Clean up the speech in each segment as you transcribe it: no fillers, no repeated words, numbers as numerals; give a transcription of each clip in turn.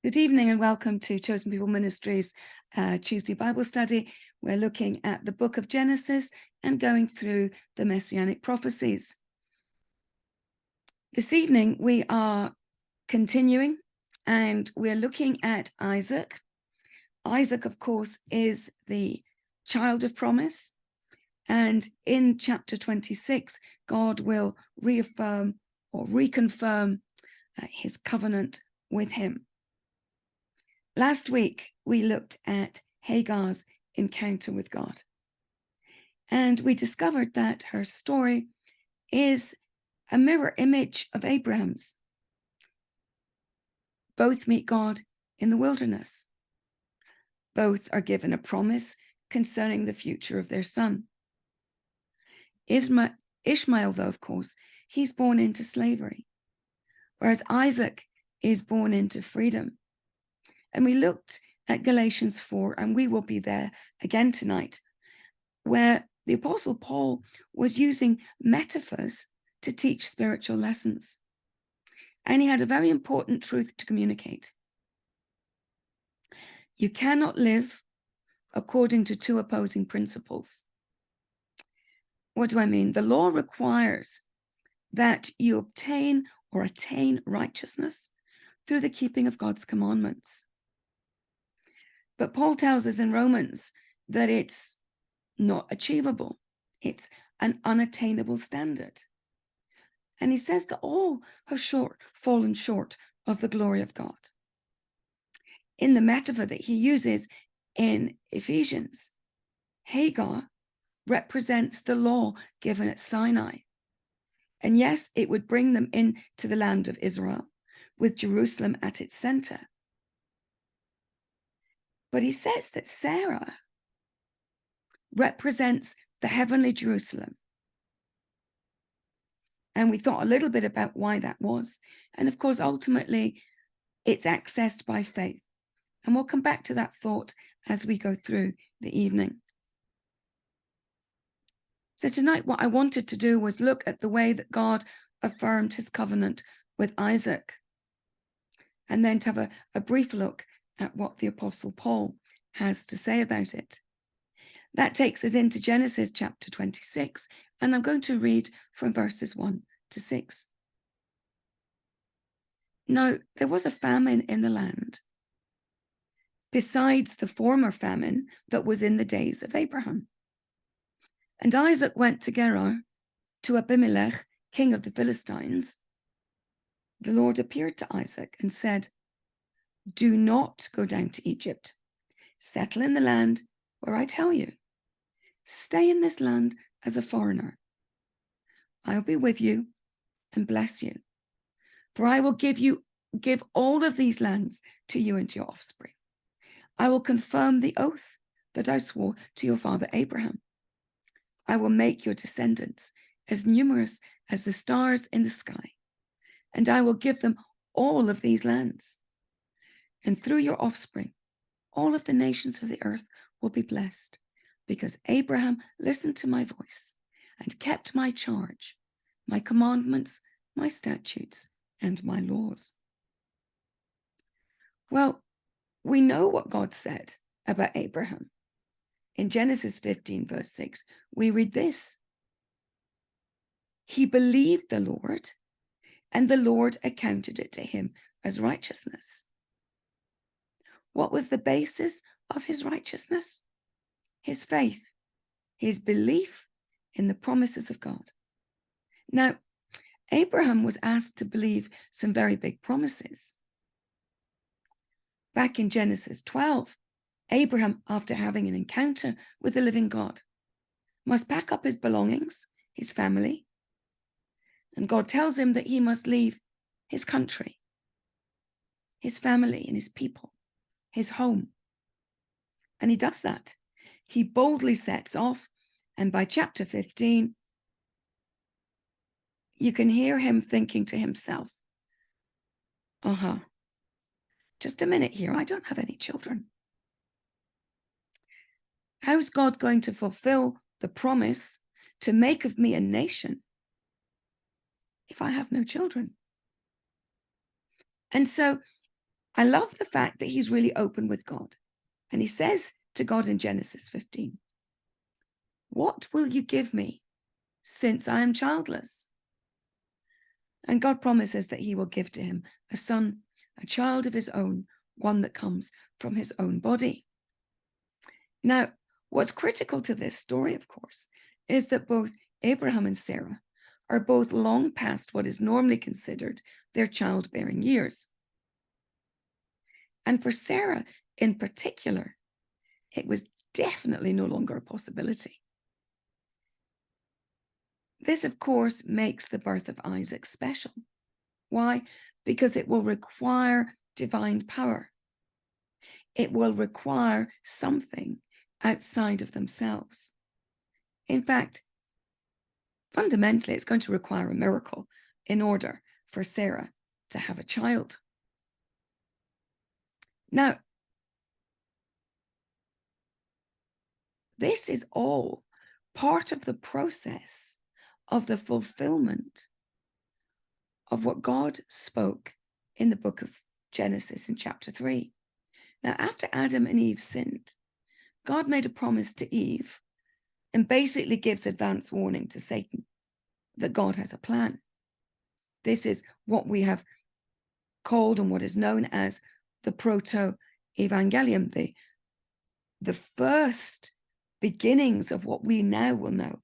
Good evening and welcome to Chosen People Ministries Tuesday Bible Study. We're looking at the book of Genesis and going through the Messianic prophecies. This evening we are continuing and we're looking at Isaac. Isaac, of course, is the child of promise. And in chapter 26, God will reaffirm or reconfirm his covenant with him. Last week, we looked at Hagar's encounter with God. And we discovered that her story is a mirror image of Abraham's. Both meet God in the wilderness. Both are given a promise concerning the future of their son. Ishmael, though, of course, he's born into slavery, whereas Isaac is born into freedom. And we looked at Galatians 4, and we will be there again tonight, where the Apostle Paul was using metaphors to teach spiritual lessons. And he had a very important truth to communicate. You cannot live according to two opposing principles. What do I mean? The law requires that you obtain or attain righteousness through the keeping of God's commandments. But Paul tells us in Romans that it's not achievable. It's an unattainable standard. And he says that all have fallen short of the glory of God. In the metaphor that he uses in Ephesians, Hagar represents the law given at Sinai. And yes, it would bring them into the land of Israel, with Jerusalem at its center. But he says that Sarah represents the heavenly Jerusalem. And we thought a little bit about why that was. And of course, ultimately, it's accessed by faith. And we'll come back to that thought as we go through the evening. So tonight, what I wanted to do was look at the way that God affirmed his covenant with Isaac. And then to have a brief look at what the Apostle Paul has to say about it. That takes us into Genesis chapter 26, and I'm going to read from verses 1 to 6. Now, there was a famine in the land, besides the former famine that was in the days of Abraham. And Isaac went to Gerar, to Abimelech, king of the Philistines. The Lord appeared to Isaac and said, "Do not go down to Egypt. Settle in the land where I tell you. Stay in this land as a foreigner. I'll be with you and bless you. For I will give all of these lands to you and to your offspring. I will confirm the oath that I swore to your father Abraham. I will make your descendants as numerous as the stars in the sky, and I will give them all of these lands. And through your offspring, all of the nations of the earth will be blessed, because Abraham listened to my voice and kept my charge, my commandments, my statutes, and my laws." Well, we know what God said about Abraham. In Genesis 15, verse 6, we read this: "He believed the Lord, and the Lord accounted it to him as righteousness." What was the basis of his righteousness? His faith, his belief in the promises of God. Now, Abraham was asked to believe some very big promises. Back in Genesis 12, Abraham, after having an encounter with the living God, must pack up his belongings, his family, and God tells him that he must leave his country, his family and his people, his home. And he does that. He boldly sets off, and by chapter 15, you can hear him thinking to himself, just a minute here, I don't have any children. How's God going to fulfill the promise to make of me a nation if I have no children? And so I love the fact that he's really open with God. And he says to God in Genesis 15, "What will you give me since I am childless?" And God promises that he will give to him a son, a child of his own, one that comes from his own body. Now, what's critical to this story, of course, is that both Abraham and Sarah are both long past what is normally considered their childbearing years. And for Sarah in particular, it was definitely no longer a possibility. This, of course, makes the birth of Isaac special. Why? Because it will require divine power. It will require something outside of themselves. In fact, fundamentally, it's going to require a miracle in order for Sarah to have a child. Now, this is all part of the process of the fulfillment of what God spoke in the book of Genesis in chapter 3. Now, after Adam and Eve sinned, God made a promise to Eve and basically gives advance warning to Satan that God has a plan. This is what we have called and what is known as the proto-evangelium, the first beginnings of what we now will know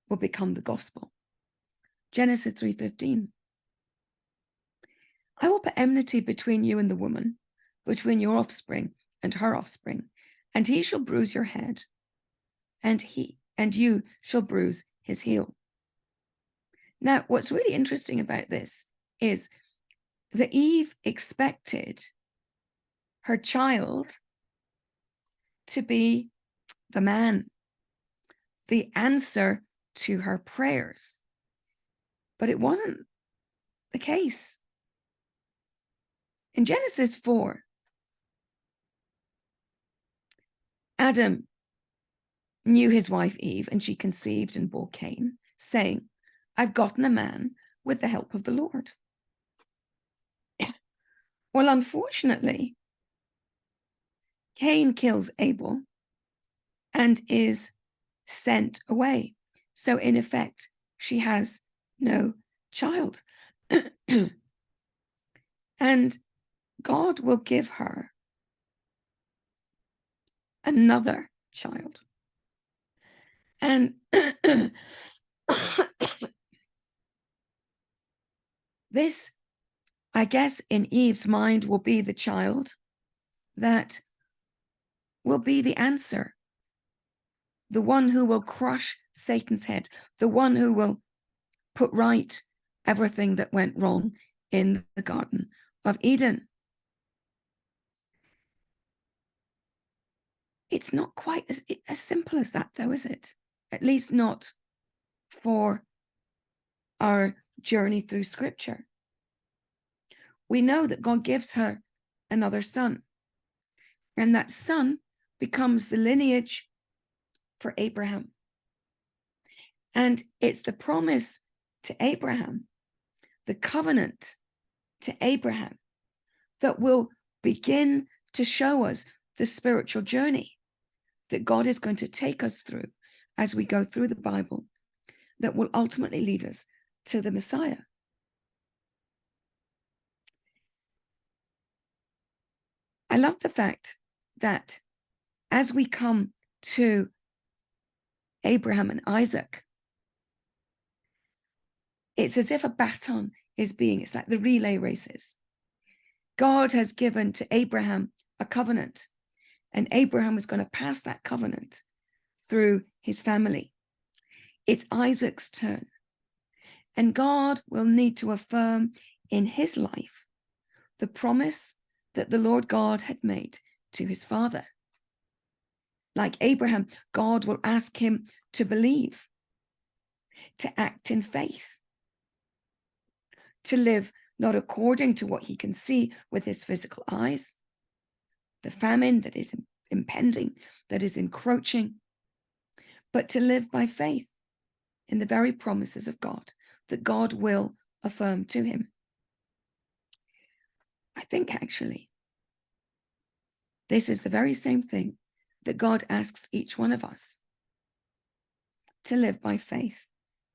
will become the gospel. Genesis 3:15. "I will put enmity between you and the woman, between your offspring and her offspring, and he shall bruise your head, and you shall bruise his heel." Now, what's really interesting about this is that Eve expected her child to be the man, the answer to her prayers. But it wasn't the case. In Genesis 4, Adam knew his wife Eve, and she conceived and bore Cain, saying, "I've gotten a man with the help of the Lord." Well, unfortunately, Cain kills Abel and is sent away. So in effect, she has no child. And God will give her another child. And this, I guess, in Eve's mind will be the child that will be the answer, the one who will crush Satan's head, the one who will put right everything that went wrong in the Garden of Eden. It's not quite as simple as that, though, is it? At least not for our journey through Scripture. We know that God gives her another son, and that son becomes the lineage for Abraham. And it's the promise to Abraham, the covenant to Abraham, that will begin to show us the spiritual journey that God is going to take us through as we go through the Bible, that will ultimately lead us to the Messiah. I love the fact that as we come to Abraham and Isaac, it's as if a baton is it's like the relay races. God has given to Abraham a covenant, and Abraham is going to pass that covenant through his family. It's Isaac's turn, and God will need to affirm in his life the promise that the Lord God had made to his father. Like Abraham, God will ask him to believe, to act in faith, to live not according to what he can see with his physical eyes, the famine that is impending, that is encroaching, but to live by faith in the very promises of God that God will affirm to him. I think actually This is the very same thing that God asks each one of us, to live by faith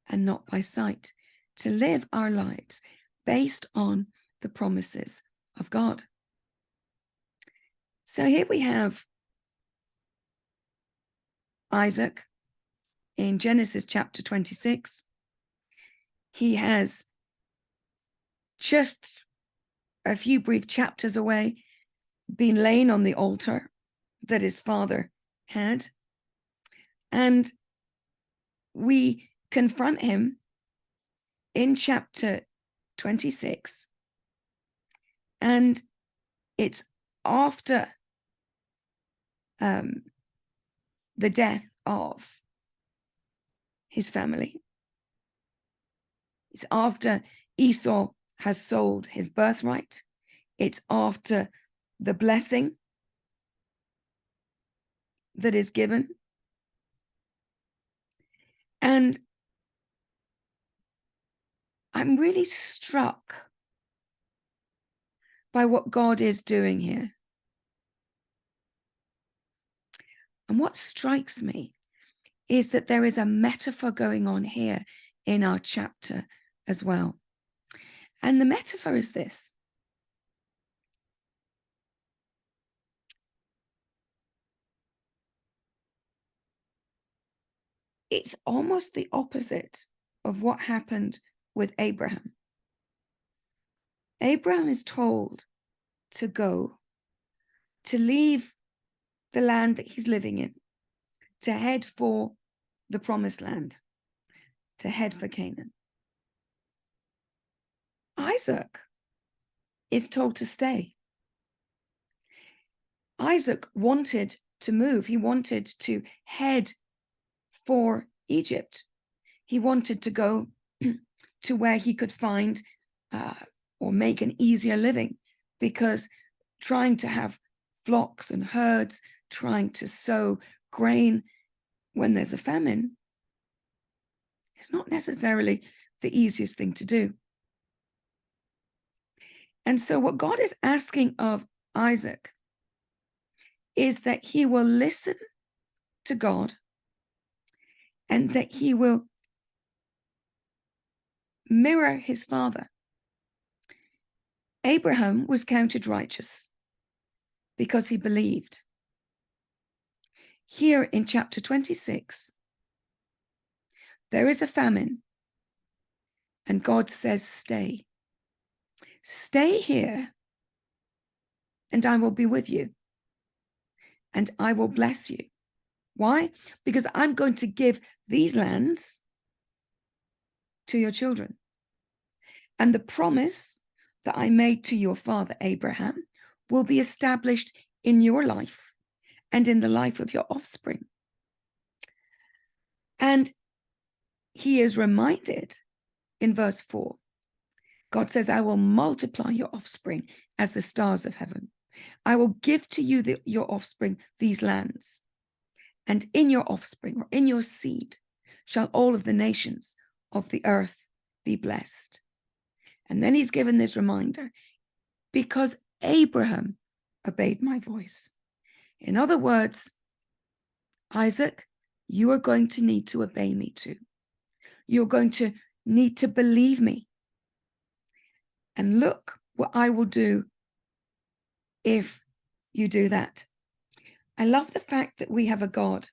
and not by sight, to live our lives based on the promises of God. So here we have Isaac in Genesis chapter 26. He has just a few brief chapters away been laying on the altar that his father had. And we confront him in chapter 26. And it's after the death of his family. It's after Esau has sold his birthright. It's after the blessing that is given. And I'm really struck by what God is doing here. And what strikes me is that there is a metaphor going on here in our chapter as well. And the metaphor is this. It's almost the opposite of what happened with Abraham. Abraham is told to go, to leave the land that he's living in, to head for the promised land, to head for Canaan. Isaac is told to stay. Isaac wanted to move. He wanted to head for Egypt. He wanted to go to where he could find or make an easier living, because trying to have flocks and herds, trying to sow grain when there's a famine is not necessarily the easiest thing to do. And so what God is asking of Isaac is that he will listen to God and that he will mirror his father. Abraham was counted righteous because he believed. Here in chapter 26, there is a famine, and God says, stay. Stay here, and I will be with you, and I will bless you. Why? Because I'm going to give these lands to your children. And the promise that I made to your father Abraham will be established in your life and in the life of your offspring. And he is reminded in verse 4, God says, I will multiply your offspring as the stars of heaven. I will give to you your offspring these lands. And in your offspring, or in your seed, shall all of the nations of the earth be blessed. And then he's given this reminder, because Abraham obeyed my voice. In other words, Isaac, you are going to need to obey me too. You're going to need to believe me. And look what I will do if you do that. I love the fact that we have a God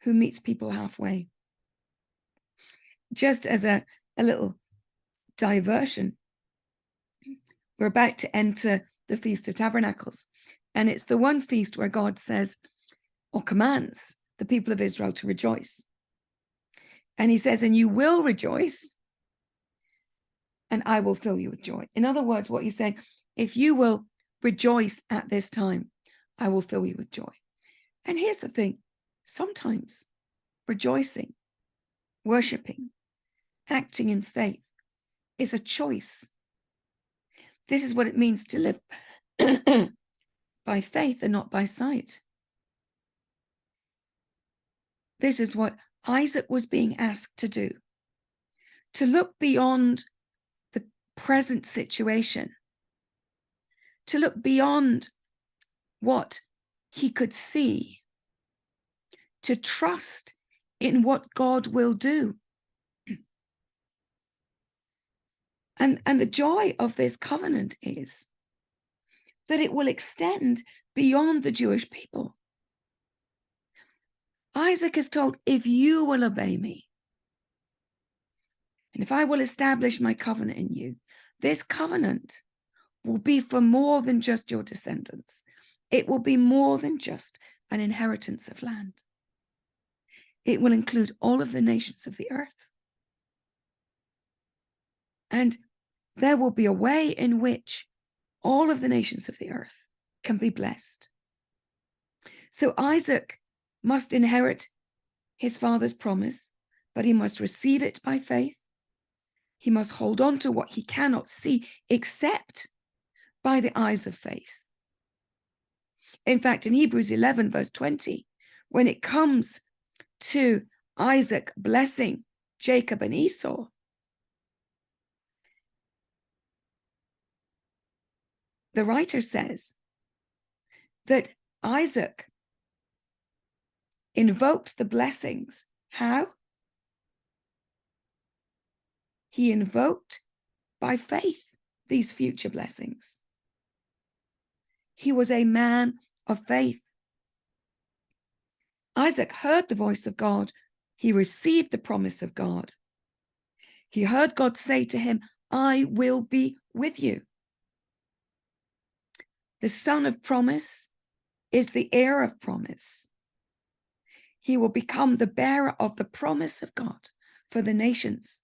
who meets people halfway. Just as a little diversion, we're about to enter the Feast of Tabernacles. And it's the one feast where God says, or commands, the people of Israel to rejoice. And he says, and you will rejoice, and I will fill you with joy. In other words, what he's saying, if you will rejoice at this time, I will fill you with joy. And here's the thing, sometimes rejoicing, worshiping, acting in faith is a choice. This is what it means to live by faith and not by sight. This is what Isaac was being asked to do, to look beyond the present situation, to look beyond what he could see, to trust in what God will do. And the joy of this covenant is that it will extend beyond the Jewish people. Isaac is told, if you will obey me, and if I will establish my covenant in you, this covenant will be for more than just your descendants. It will be more than just an inheritance of land. It will include all of the nations of the earth. And there will be a way in which all of the nations of the earth can be blessed. So Isaac must inherit his father's promise, but he must receive it by faith. He must hold on to what he cannot see except by the eyes of faith. In fact, in Hebrews 11, verse 20, when it comes to Isaac blessing Jacob and Esau, the writer says that Isaac invoked the blessings. How? He invoked by faith these future blessings. He was a man of faith. Isaac heard the voice of God. He received the promise of God. He heard God say to him, I will be with you. The son of promise is the heir of promise. He will become the bearer of the promise of God for the nations.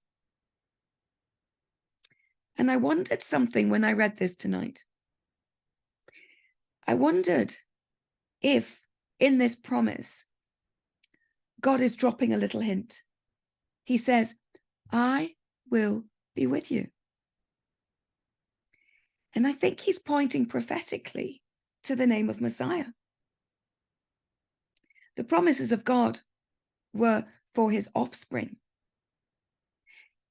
And I wondered something when I read this tonight. I wondered if in this promise, God is dropping a little hint. He says, I will be with you. And I think he's pointing prophetically to the name of Messiah. The promises of God were for his offspring.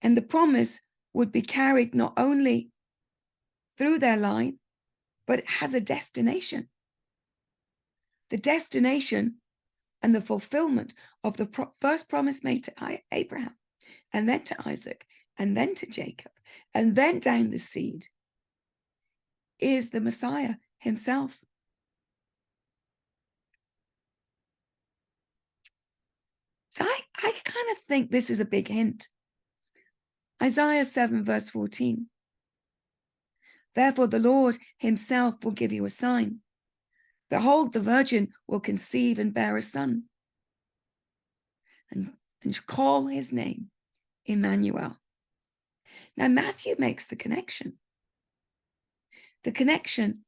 And the promise would be carried not only through their line, but it has a destination. The destination and the fulfillment of the first promise made to Abraham, and then to Isaac, and then to Jacob, and then down the seed, is the Messiah himself. So I kind of think this is a big hint. Isaiah 7 verse 14. Therefore the Lord himself will give you a sign. Behold, the virgin will conceive and bear a son, and call his name Emmanuel. Now Matthew makes the connection. The connection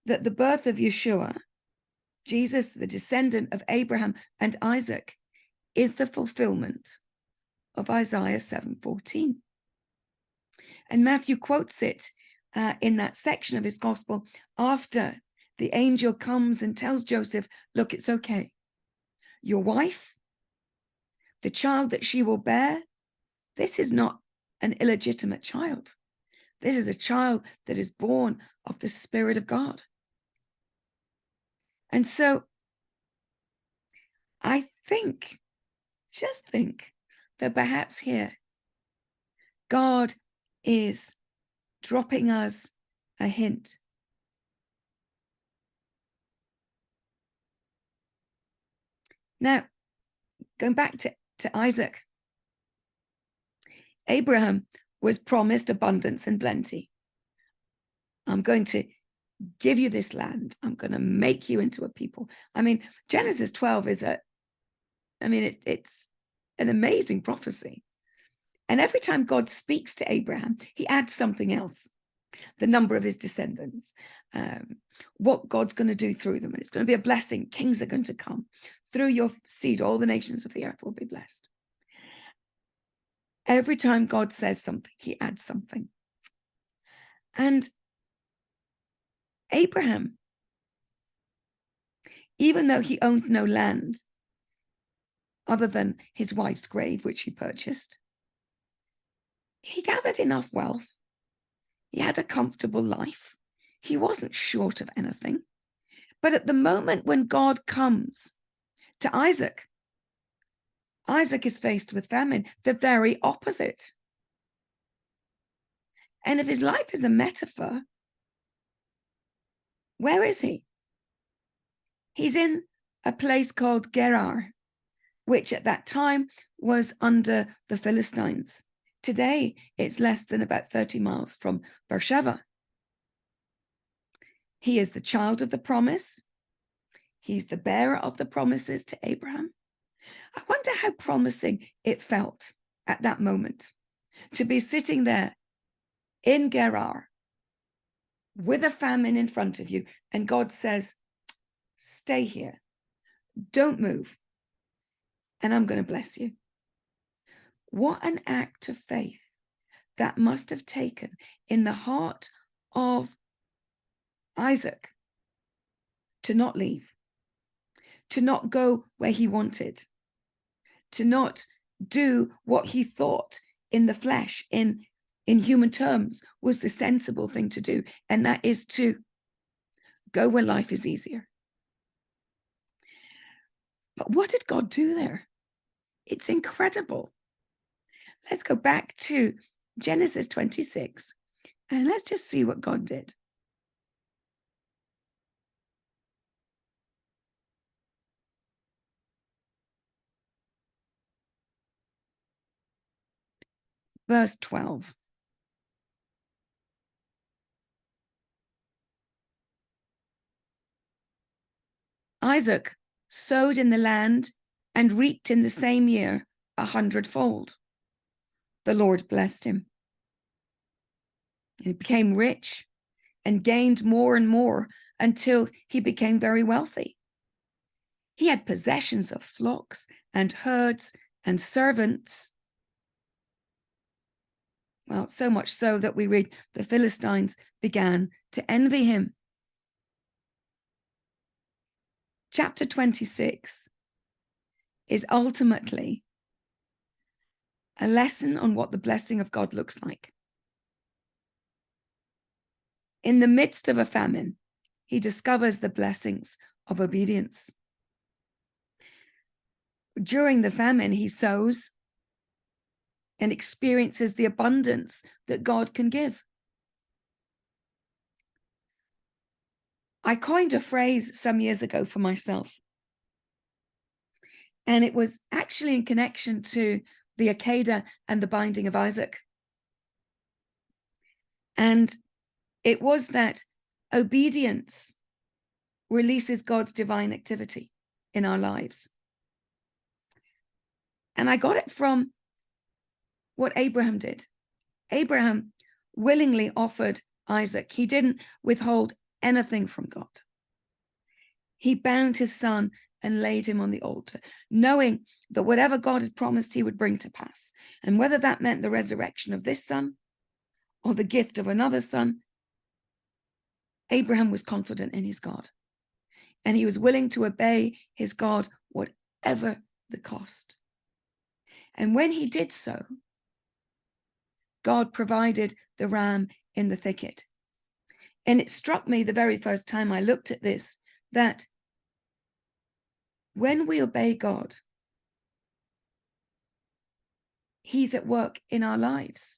that the birth of Yeshua, Jesus, the descendant of Abraham and Isaac, is the fulfillment of Isaiah 7:14. And Matthew quotes it in that section of his gospel after the angel comes and tells Joseph, look, it's okay. Your wife, the child that she will bear, this is not an illegitimate child. This is a child that is born of the Spirit of God. And so I just think that perhaps here, God is dropping us a hint. Now, going back to Isaac, Abraham was promised abundance and plenty. I'm going to give you this land. I'm going to make you into a people. I mean, Genesis 12 is it's an amazing prophecy. And every time God speaks to Abraham, he adds something else. The number of his descendants, what God's going to do through them. And it's going to be a blessing. Kings are going to come. Through your seed, all the nations of the earth will be blessed. Every time God says something, he adds something. And Abraham, even though he owned no land other than his wife's grave, which he purchased, he gathered enough wealth. He had a comfortable life. He wasn't short of anything. But at the moment when God comes to Isaac, Isaac is faced with famine, the very opposite. And if his life is a metaphor, where is he? He's in a place called Gerar, which at that time was under the Philistines. Today, it's less than about 30 miles from Beersheba. He is the child of the promise. He's the bearer of the promises to Abraham. I wonder how promising it felt at that moment to be sitting there in Gerar with a famine in front of you, and God says, stay here, don't move, and I'm going to bless you. What an act of faith that must have taken in the heart of Isaac to not leave, to not go where he wanted, to not do what he thought in the flesh, in human terms, was the sensible thing to do, and that is to go where life is easier. But what did God do there? It's incredible. Let's go back to Genesis 26, and let's just see what God did. Verse 12. Isaac sowed in the land and reaped in the same year 100-fold. The Lord blessed him. He became rich and gained more and more until he became very wealthy. He had possessions of flocks and herds and servants. Well, so much so that we read the Philistines began to envy him. Chapter 26 is ultimately a lesson on what the blessing of God looks like. In the midst of a famine, he discovers the blessings of obedience. During the famine, he sows and experiences the abundance that God can give. I coined a phrase some years ago for myself, and it was actually in connection to the Akedah and the binding of Isaac. And it was that obedience releases God's divine activity in our lives. And I got it from what Abraham did. Abraham willingly offered Isaac. He didn't withhold anything from God. He bound his son and laid him on the altar, knowing that whatever God had promised, he would bring to pass. And whether that meant the resurrection of this son or the gift of another son, Abraham was confident in his God. And he was willing to obey his God, whatever the cost. And when he did so, God provided the ram in the thicket. And it struck me the very first time I looked at this, that when we obey God, he's at work in our lives.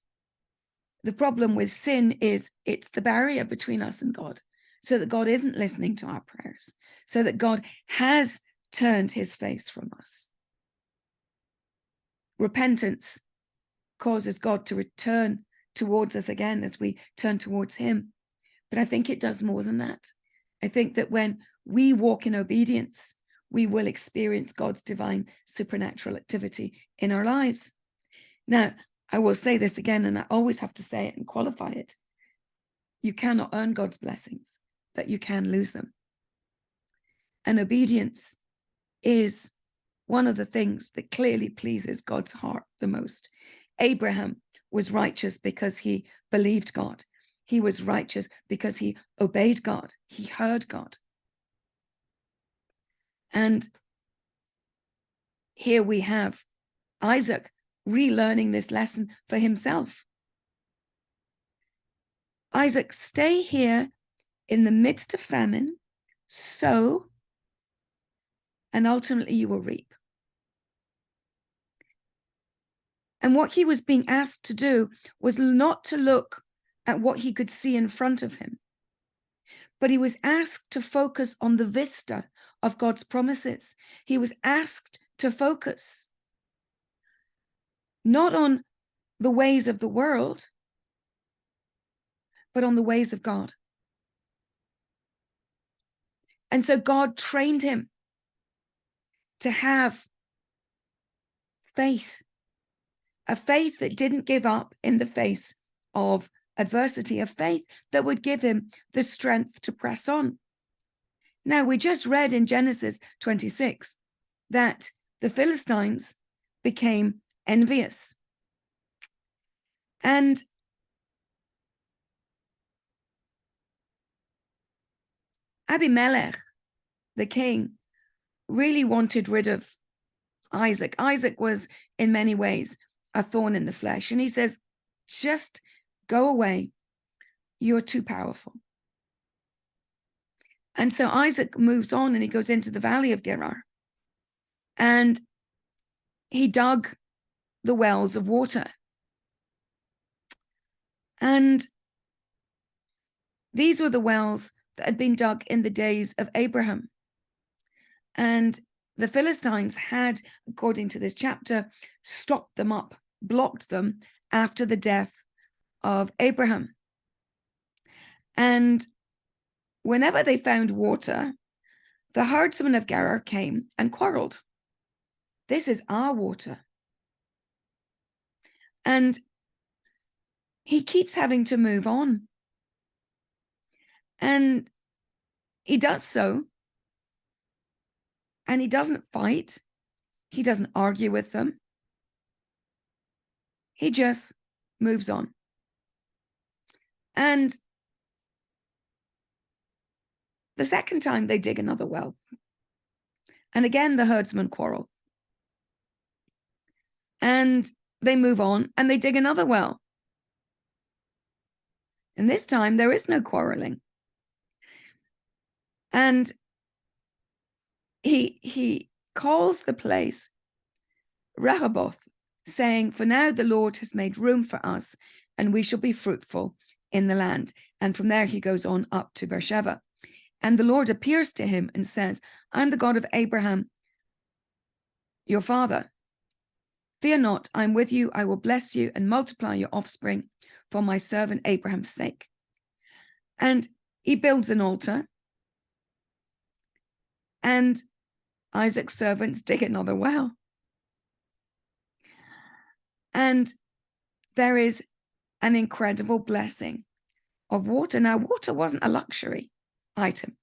The problem with sin is it's the barrier between us and God, so that God isn't listening to our prayers, so that God has turned his face from us. Repentance causes God to return towards us again as we turn towards him. But I think it does more than that. I think that when we walk in obedience, we will experience God's divine supernatural activity in our lives. Now, I will say this again, and I always have to say it and qualify it. You cannot earn God's blessings, but you can lose them. And obedience is one of the things that clearly pleases God's heart the most. Abraham was righteous because he believed God. He was righteous because he obeyed God. He heard God. And here we have Isaac relearning this lesson for himself. Isaac, stay here in the midst of famine sow, and ultimately you will reap. And what he was being asked to do was not to look at what he could see in front of him, but he was asked to focus on the vista of God's promises. He was asked to focus not on the ways of the world, but on the ways of God. And so God trained him to have faith, a faith that didn't give up in the face of adversity, a faith that would give him the strength to press on. Now, we just read in Genesis 26 that the Philistines became envious. And Abimelech, the king, really wanted rid of Isaac. Isaac was in many ways a thorn in the flesh. And he says, just go away. You're too powerful. And so Isaac moves on and he goes into the valley of Gerar. And he dug the wells of water. And these were the wells that had been dug in the days of Abraham. And the Philistines had, according to this chapter, stopped them up, blocked them after the death of Abraham. And whenever they found water, the herdsmen of Gerar came and quarreled. This is our water. And he keeps having to move on. And he does so. And he doesn't fight. He doesn't argue with them. He just moves on. And the second time they dig another well. And again, the herdsmen quarrel. And they move on and they dig another well. And this time there is no quarreling. And he calls the place Rehoboth, saying, for now the Lord has made room for us and we shall be fruitful in the land. And from there he goes on up to Beersheba. And the Lord appears to him and says, I'm the God of Abraham, your father. Fear not, I'm with you. I will bless you and multiply your offspring for my servant Abraham's sake. And he builds an altar. And Isaac's servants dig another well. And there is an incredible blessing of water. Now, water wasn't a luxury item.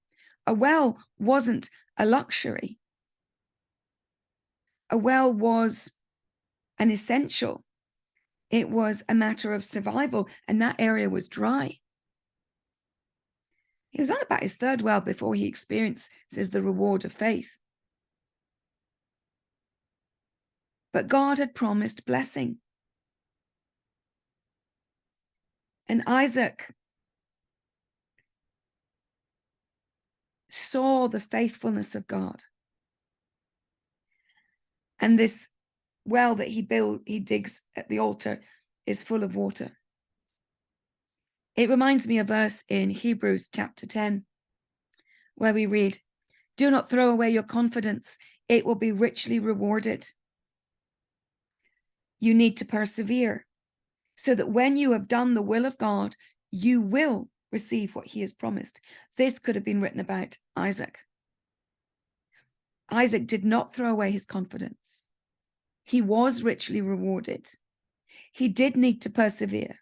A well wasn't a luxury. A well was an essential. It was a matter of survival, and that area was dry. He was on about his third well before he experiences the reward of faith. But God had promised blessing. And Isaac saw the faithfulness of God. And this well that he digs at the altar is full of water. It reminds me of a verse in Hebrews chapter 10, where we read, do not throw away your confidence. It will be richly rewarded. You need to persevere so that when you have done the will of God, you will receive what he has promised. This could have been written about Isaac. Isaac did not throw away his confidence. He was richly rewarded. He did need to persevere.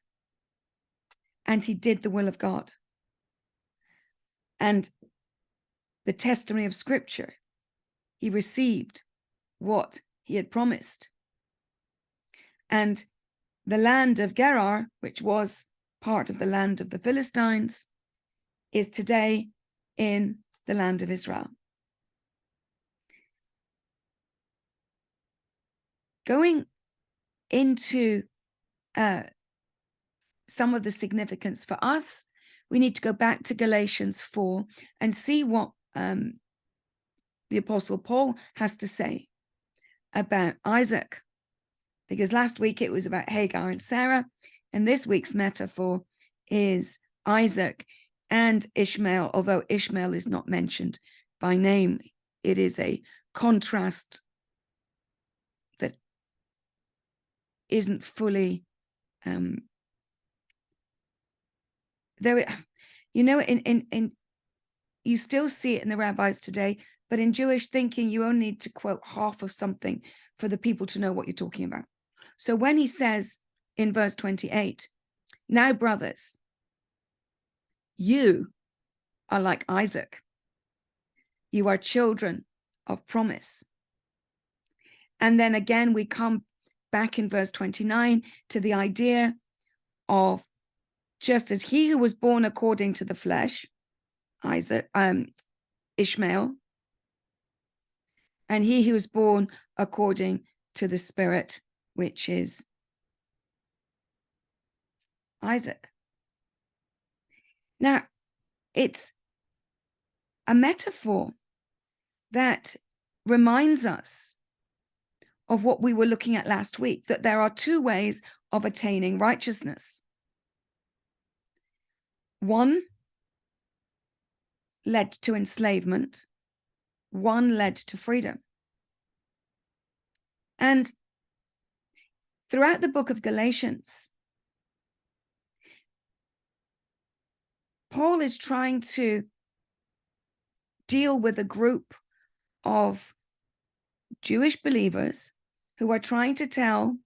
And he did the will of God. And the testimony of Scripture, he received what he had promised. And the land of Gerar, which was part of the land of the Philistines, is today in the land of Israel. Going into some of the significance for us, we need to go back to Galatians 4 and see what the Apostle Paul has to say about Isaac. Because last week it was about Hagar and Sarah, and this week's metaphor is Isaac and Ishmael, although Ishmael is not mentioned by name. It is a contrast that isn't fully there. You know, in you still see it in the rabbis today, but in Jewish thinking, you only need to quote half of something for the people to know what you're talking about. So when he says in verse 28, now, brothers, you are like Isaac. You are children of promise. And then again, we come back in verse 29 to the idea of just as he who was born according to the flesh, Ishmael, and he who was born according to the Spirit, which is Isaac. Now, it's a metaphor that reminds us of what we were looking at last week, that there are two ways of attaining righteousness. One led to enslavement, one led to freedom. And throughout the book of Galatians, Paul is trying to deal with a group of Jewish believers who are trying to tell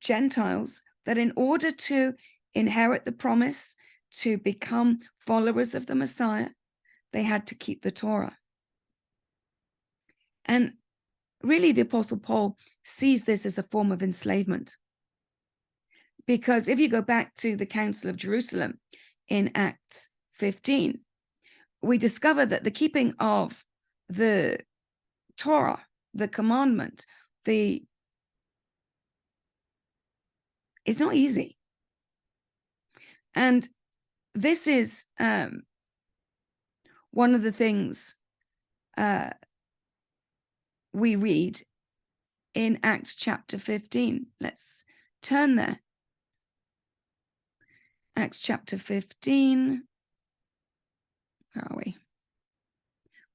Gentiles that in order to inherit the promise, to become followers of the Messiah, they had to keep the Torah. And really, the Apostle Paul sees this as a form of enslavement. Because if you go back to the Council of Jerusalem in Acts 15, we discover that the keeping of the Torah, the commandment, is not easy. And this is one of the things we read in Acts chapter 15. Let's turn there. Acts chapter 15. Where are we?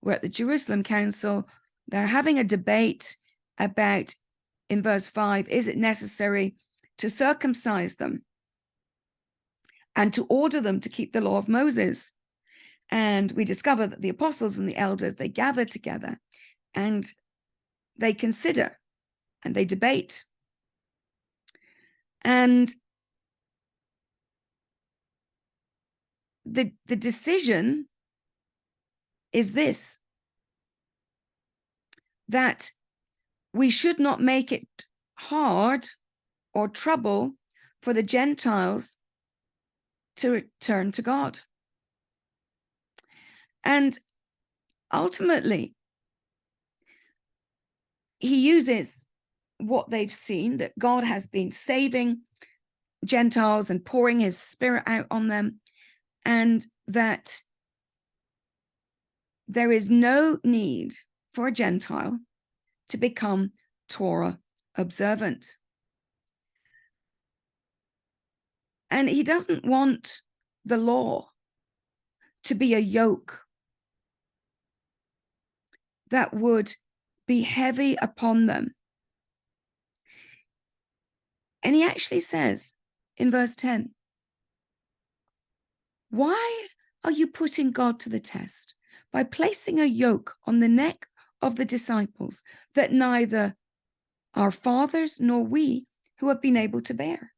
We're at the Jerusalem Council. They're having a debate about, in verse 5, is it necessary to circumcise them and to order them to keep the law of Moses? And we discover that the apostles and the elders, they gather together and they consider and they debate. And the decision is this, that we should not make it hard or trouble for the Gentiles to return to God. And ultimately, he uses what they've seen, that God has been saving Gentiles and pouring his Spirit out on them, and that there is no need for a Gentile to become Torah observant. And he doesn't want the law to be a yoke that would be heavy upon them. And he actually says in verse 10, why are you putting God to the test by placing a yoke on the neck of the disciples that neither our fathers nor we who have been able to bear?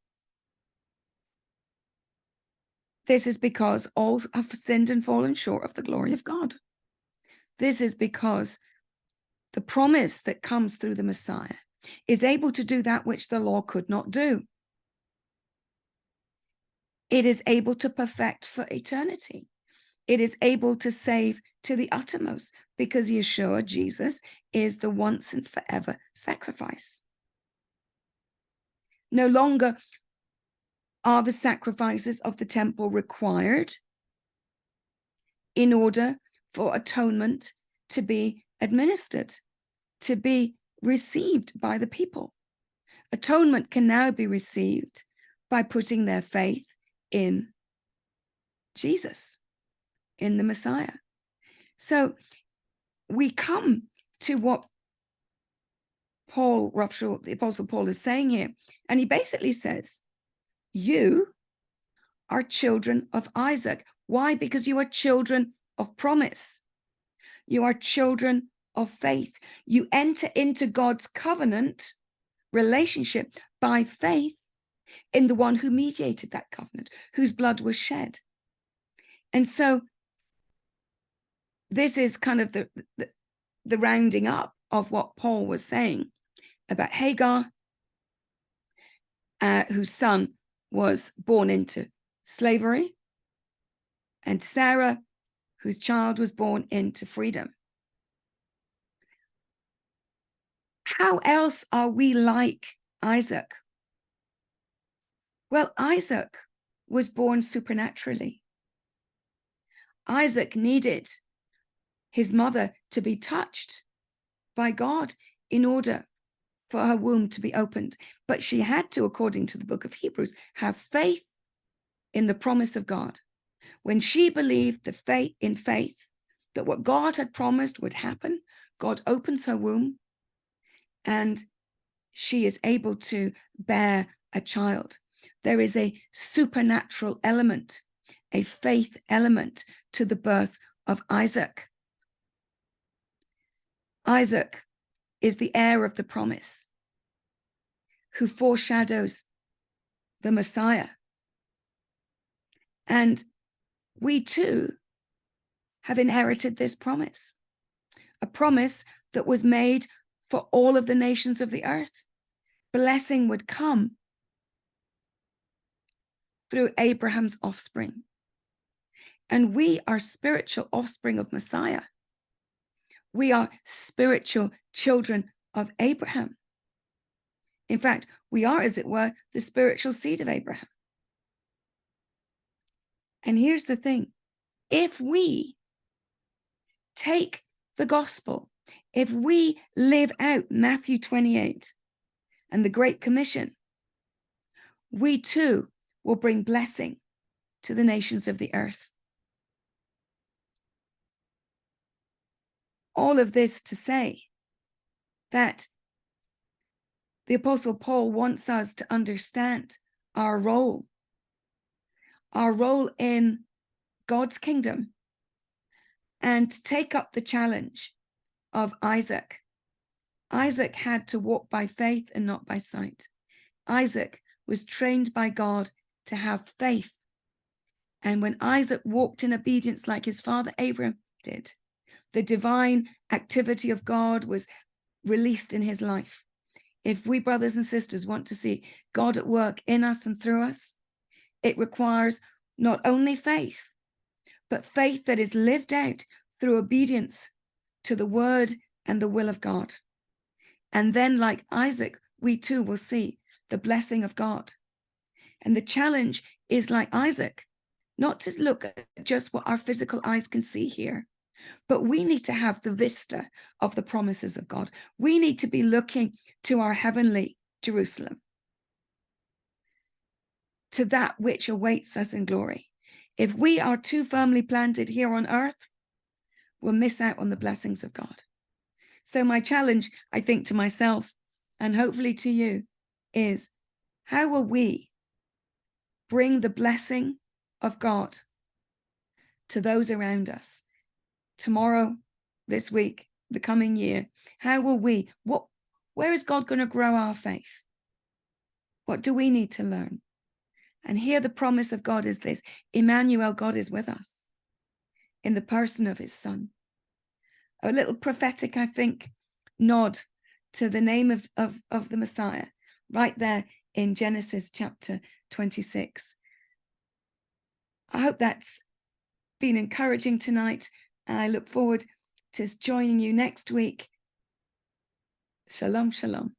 This is because all have sinned and fallen short of the glory of God. This is because the promise that comes through the Messiah is able to do that which the law could not do. It is able to perfect for eternity. It is able to save to the uttermost, because Yeshua, Jesus, is the once and forever sacrifice. No longer are the sacrifices of the temple required in order for atonement to be administered, to be received by the people. Atonement can now be received by putting their faith in Jesus, in the Messiah. So we come to what Paul, the Apostle Paul, is saying here, and he basically says, you are children of Isaac. Why? Because you are children of promise. You are children of faith. You enter into God's covenant relationship by faith in the one who mediated that covenant, whose blood was shed. And so this is kind of the rounding up of what Paul was saying about Hagar, whose son was born into slavery, and Sarah, whose child was born into freedom. How else are we like Isaac? Well, Isaac was born supernaturally. Isaac needed his mother to be touched by God in order for her womb to be opened. But she had to, according to the book of Hebrews, have faith in the promise of God. When she believed in faith that what God had promised would happen, God opens her womb and she is able to bear a child. There is a supernatural element, a faith element to the birth of Isaac. Isaac is the heir of the promise, who foreshadows the Messiah. And we too have inherited this promise, a promise that was made for all of the nations of the earth. Blessing would come through Abraham's offspring. And we are spiritual offspring of Messiah. We are spiritual children of Abraham. In fact, we are, as it were, the spiritual seed of Abraham. And here's the thing. If we take the gospel, if we live out Matthew 28 and the Great Commission, we too will bring blessing to the nations of the earth. All of this to say that the Apostle Paul wants us to understand our role in God's kingdom, and to take up the challenge of Isaac. Isaac had to walk by faith and not by sight. Isaac was trained by God to have faith. And when Isaac walked in obedience like his father Abraham did, the divine activity of God was released in his life. If we, brothers and sisters, want to see God at work in us and through us, it requires not only faith, but faith that is lived out through obedience to the word and the will of God. And then, like Isaac, we too will see the blessing of God. And the challenge is, like Isaac, not to look at just what our physical eyes can see here, but we need to have the vista of the promises of God. We need to be looking to our heavenly Jerusalem, to that which awaits us in glory. If we are too firmly planted here on earth, we'll miss out on the blessings of God. So my challenge, I think, to myself and hopefully to you is, how will we bring the blessing of God to those around us tomorrow, this week, the coming year? How will we, where is God going to grow our faith? What do we need to learn? And here the promise of God is this: Emmanuel, God is with us in the person of his son. A little prophetic, I think, nod to the name of the Messiah right there in Genesis chapter 26. I hope that's been encouraging tonight, and I look forward to joining you next week. Shalom, shalom.